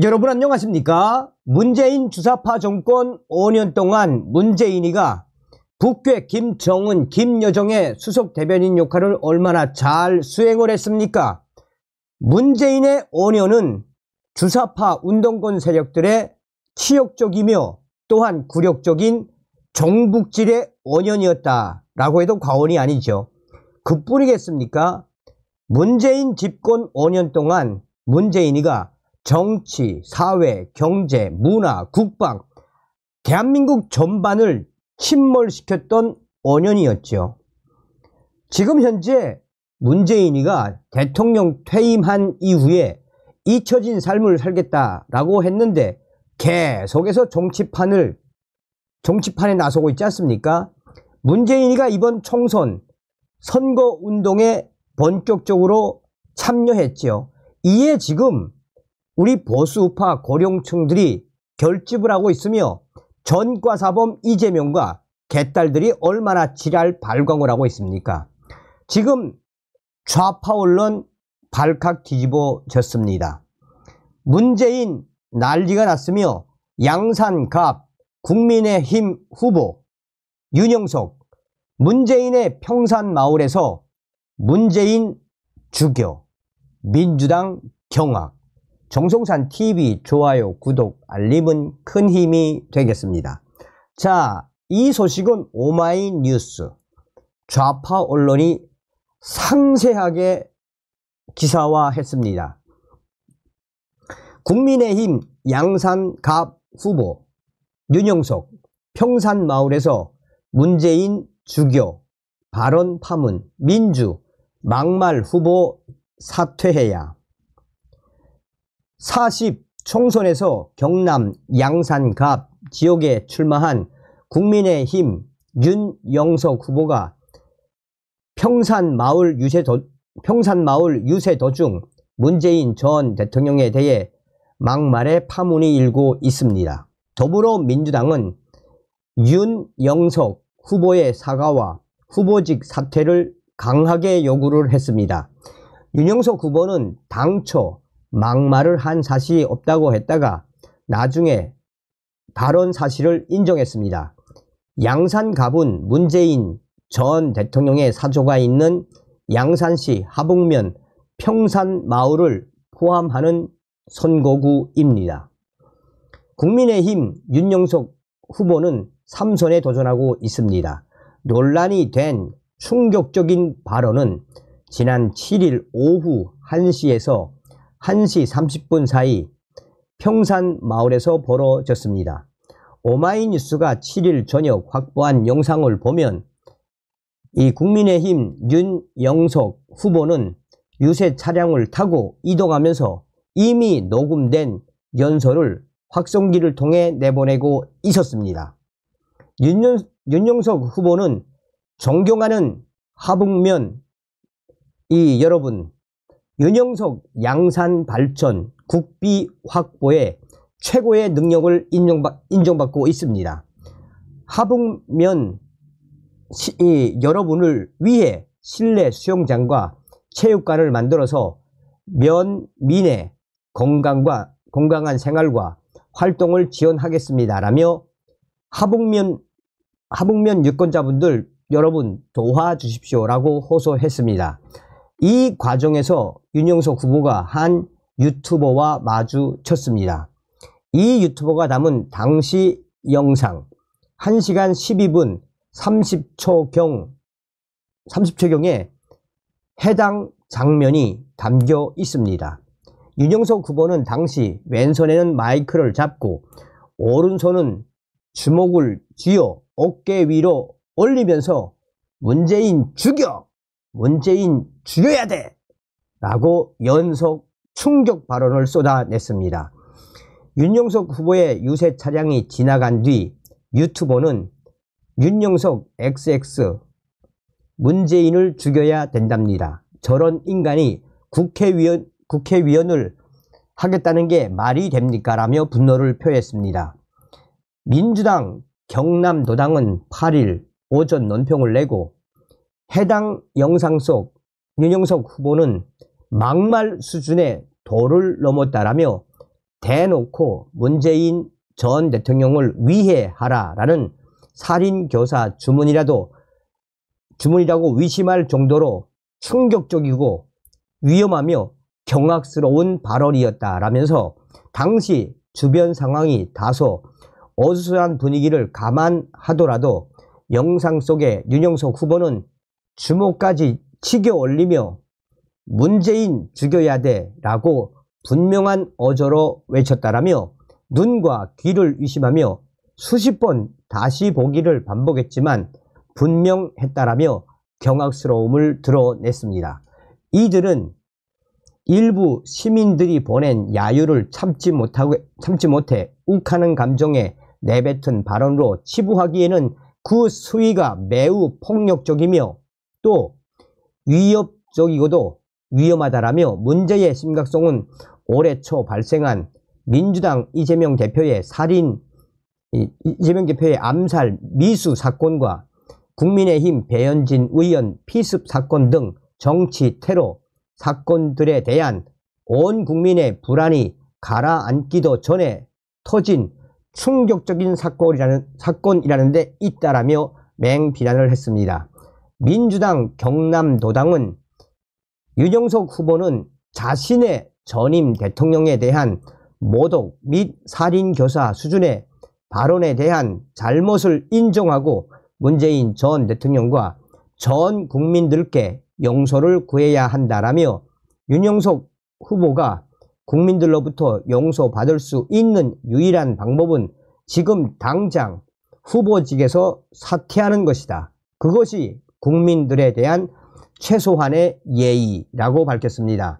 여러분 안녕하십니까? 문재인 주사파 정권 5년 동안 문재인이가 북괴 김정은, 김여정의 수석 대변인 역할을 얼마나 잘 수행을 했습니까? 문재인의 5년은 주사파 운동권 세력들의 치욕적이며 또한 굴욕적인 종북질의 5년이었다라고 해도 과언이 아니죠. 그뿐이겠습니까? 문재인 집권 5년 동안 문재인이가 정치, 사회, 경제, 문화, 국방, 대한민국 전반을 침몰시켰던 5년이었죠. 지금 현재 문재인이가 대통령 퇴임한 이후에 잊혀진 삶을 살겠다라고 했는데 계속해서 정치판에 나서고 있지 않습니까? 문재인이가 이번 총선 선거운동에 본격적으로 참여했죠. 이에 지금 우리 보수우파 고령층들이 결집을 하고 있으며 전과사범 이재명과 개딸들이 얼마나 지랄 발광을 하고 있습니까? 지금 좌파 언론 발칵 뒤집어졌습니다. 문재인 난리가 났으며 양산갑 국민의힘 후보 윤영석 문재인의 평산마을에서 문재인 죽여 민주당 경악. 정성산 TV 좋아요, 구독, 알림은 큰 힘이 되겠습니다. 자, 이 소식은 오마이뉴스 좌파 언론이 상세하게 기사화했습니다. 국민의힘 양산갑 후보 윤영석 평산마을에서 문재인 죽여 발언 파문 민주 막말 후보 사퇴해야 40 총선에서 경남 양산갑 지역에 출마한 국민의힘 윤영석 후보가 평산마을 유세 도중 문재인 전 대통령에 대해 막말의 파문이 일고 있습니다. 더불어민주당은 윤영석 후보의 사과와 후보직 사퇴를 강하게 요구를 했습니다. 윤영석 후보는 당초 막말을 한 사실이 없다고 했다가 나중에 발언 사실을 인정했습니다. 양산갑은 문재인 전 대통령의 사조가 있는 양산시 하북면 평산마을을 포함하는 선거구입니다. 국민의힘 윤영석 후보는 3선에 도전하고 있습니다. 논란이 된 충격적인 발언은 지난 7일 오후 1시에서 1시 30분 사이 평산마을에서 벌어졌습니다. 오마이뉴스가 7일 저녁 확보한 영상을 보면 이 국민의힘 윤영석 후보는 유세 차량을 타고 이동하면서 이미 녹음된 연설을 확성기를 통해 내보내고 있었습니다. 윤영석 후보는 존경하는 하북면 여러분 윤영석 양산발전 국비 확보에 최고의 능력을 인정받고 있습니다. 하북면 여러분을 위해 실내 수영장과 체육관을 만들어서 면민의 건강한 생활과 활동을 지원하겠습니다. 라며 하북면 유권자분들 여러분 도와주십시오 라고 호소했습니다. 이 과정에서 윤영석 후보가 한 유튜버와 마주쳤습니다. 이 유튜버가 담은 당시 영상 1시간 12분 30초경에 해당 장면이 담겨 있습니다. 윤영석 후보는 당시 왼손에는 마이크를 잡고 오른손은 주먹을 쥐어 어깨 위로 올리면서 문재인 죽여! 문재인 죽여야 돼! 라고 연속 충격 발언을 쏟아냈습니다. 윤영석 후보의 유세 차량이 지나간 뒤 유튜버는 윤영석 XX 문재인을 죽여야 된답니다. 저런 인간이 국회의원을 하겠다는 게 말이 됩니까? 라며 분노를 표했습니다. 민주당 경남도당은 8일 오전 논평을 내고 해당 영상 속 윤영석 후보는 막말 수준의 도를 넘었다라며 대놓고 문재인 전 대통령을 위해하라라는 살인교사 주문이라고 의심할 정도로 충격적이고 위험하며 경악스러운 발언이었다라면서 당시 주변 상황이 다소 어수선한 분위기를 감안하더라도 영상 속에 윤영석 후보는 주먹까지 치겨 올리며 문재인 죽여야 돼 라고 분명한 어조로 외쳤다라며 눈과 귀를 의심하며 수십 번 다시 보기를 반복했지만 분명했다라며 경악스러움을 드러냈습니다. 이들은 일부 시민들이 보낸 야유를 참지 못해 욱하는 감정에 내뱉은 발언으로 치부하기에는 그 수위가 매우 폭력적이며 또 위협적이고도 위험하다라며 문제의 심각성은 올해 초 발생한 민주당 이재명 대표의 암살 미수 사건과 국민의힘 배현진 의원 피습 사건 등 정치 테러 사건들에 대한 온 국민의 불안이 가라앉기도 전에 터진 충격적인 사건이라는 데 있다라며 맹비난을 했습니다. 민주당 경남도당은 윤영석 후보는 자신의 전임 대통령에 대한 모독 및 살인교사 수준의 발언에 대한 잘못을 인정하고 문재인 전 대통령과 전 국민들께 용서를 구해야 한다라며 윤영석 후보가 국민들로부터 용서받을 수 있는 유일한 방법은 지금 당장 후보직에서 사퇴하는 것이다. 그것이 국민들에 대한 최소한의 예의라고 밝혔습니다.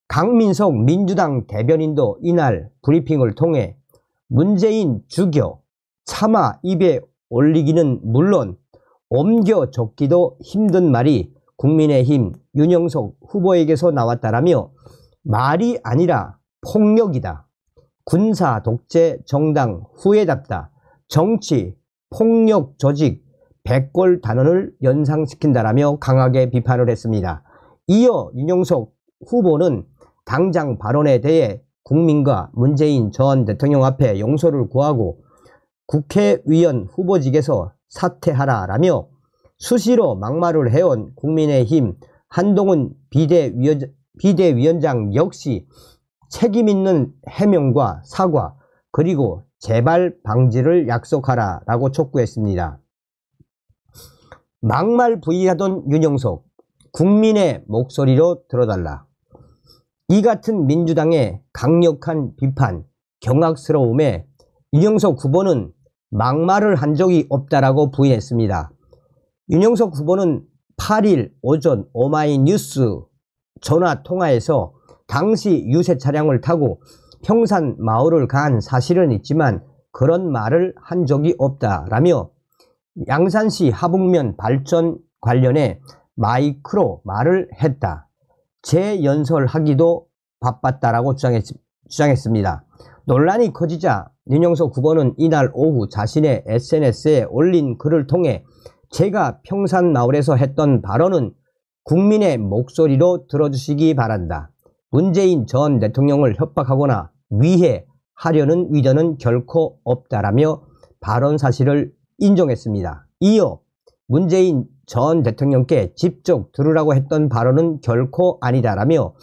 강민석 민주당 대변인도 이날 브리핑을 통해 문재인 죽여 차마 입에 올리기는 물론 옮겨 적기도 힘든 말이 국민의힘 윤영석 후보에게서 나왔다라며 말이 아니라 폭력이다. 군사 독재 정당 후예답다. 정치 폭력 조직 백골 단원을 연상시킨다라며 강하게 비판을 했습니다. 이어 윤영석 후보는 당장 발언에 대해 국민과 문재인 전 대통령 앞에 용서를 구하고 국회의원 후보직에서 사퇴하라라며 수시로 막말을 해온 국민의힘 한동훈 비대위원장 역시 책임있는 해명과 사과 그리고 재발 방지를 약속하라라고 촉구했습니다. 막말 부의하던 윤영석, 국민의 목소리로 들어달라. 이 같은 민주당의 강력한 비판, 경악스러움에 윤영석 후보는 막말을 한 적이 없다라고 부인했습니다. 윤영석 후보는 8일 오전 오마이뉴스 전화통화에서 당시 유세 차량을 타고 평산 마을을 간 사실은 있지만 그런 말을 한 적이 없다라며 양산시 하북면 발전 관련해 마이크로 말을 했다. 재연설하기도 바빴다라고 주장했습니다. 논란이 커지자 윤영석 후보는 이날 오후 자신의 SNS에 올린 글을 통해 제가 평산마을에서 했던 발언은 국민의 목소리로 들어주시기 바란다. 문재인 전 대통령을 협박하거나 위해하려는 의도는 결코 없다라며 발언 사실을 인정했습니다. 이어 문재인 전 대통령께 직접 들으라고 했던 발언은 결코 아니다라며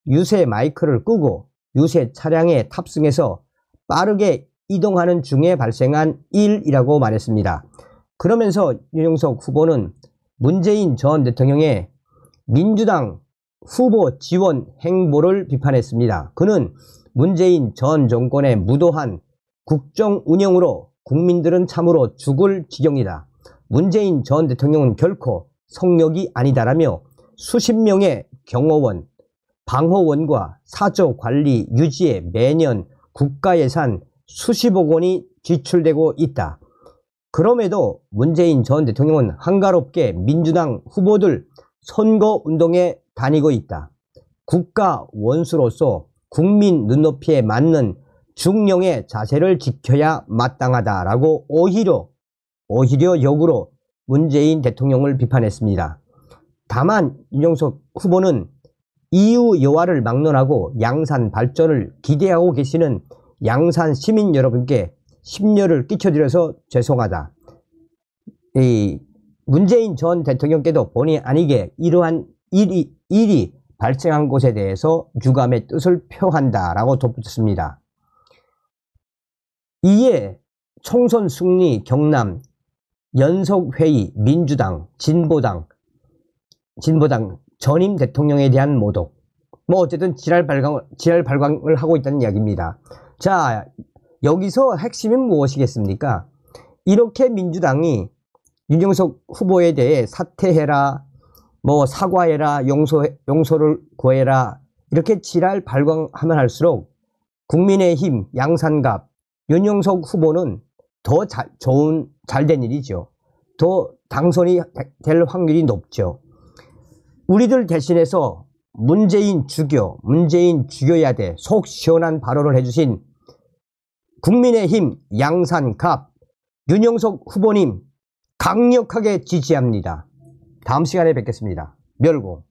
유세 마이크를 끄고 유세 차량에 탑승해서 빠르게 이동하는 중에 발생한 일이라고 말했습니다. 그러면서 윤영석 후보는 문재인 전 대통령의 민주당 후보 지원 행보를 비판했습니다. 그는 문재인 전 정권의 무도한 국정 운영으로 국민들은 참으로 죽을 지경이다. 문재인 전 대통령은 결코 성역이 아니다라며 수십 명의 경호원, 방호원과 사저 관리 유지에 매년 국가 예산 수십억 원이 지출되고 있다. 그럼에도 문재인 전 대통령은 한가롭게 민주당 후보들 선거운동에 다니고 있다. 국가 원수로서 국민 눈높이에 맞는 중령의 자세를 지켜야 마땅하다라고 오히려 역으로 문재인 대통령을 비판했습니다. 다만 윤영석 후보는 이유 여하를 막론하고 양산 발전을 기대하고 계시는 양산 시민 여러분께 심려를 끼쳐드려서 죄송하다. 이 문재인 전 대통령께도 본의 아니게 이러한 일이 발생한 것에 대해서 유감의 뜻을 표한다라고 덧붙였습니다. 이에 총선 승리 경남 연석회의 민주당 진보당 전임 대통령에 대한 모독, 뭐 어쨌든 지랄 발광을 하고 있다는 이야기입니다. 자, 여기서 핵심은 무엇이겠습니까? 이렇게 민주당이 윤영석 후보에 대해 사퇴해라, 뭐 사과해라, 용서를 구해라, 이렇게 지랄 발광하면 할수록 국민의힘 양산갑 윤영석 후보는 더 잘된 일이죠. 더 당선이 될 확률이 높죠. 우리들 대신해서 문재인 죽여야 돼 속 시원한 발언을 해주신 국민의힘 양산갑 윤영석 후보님 강력하게 지지합니다. 다음 시간에 뵙겠습니다. 멸공.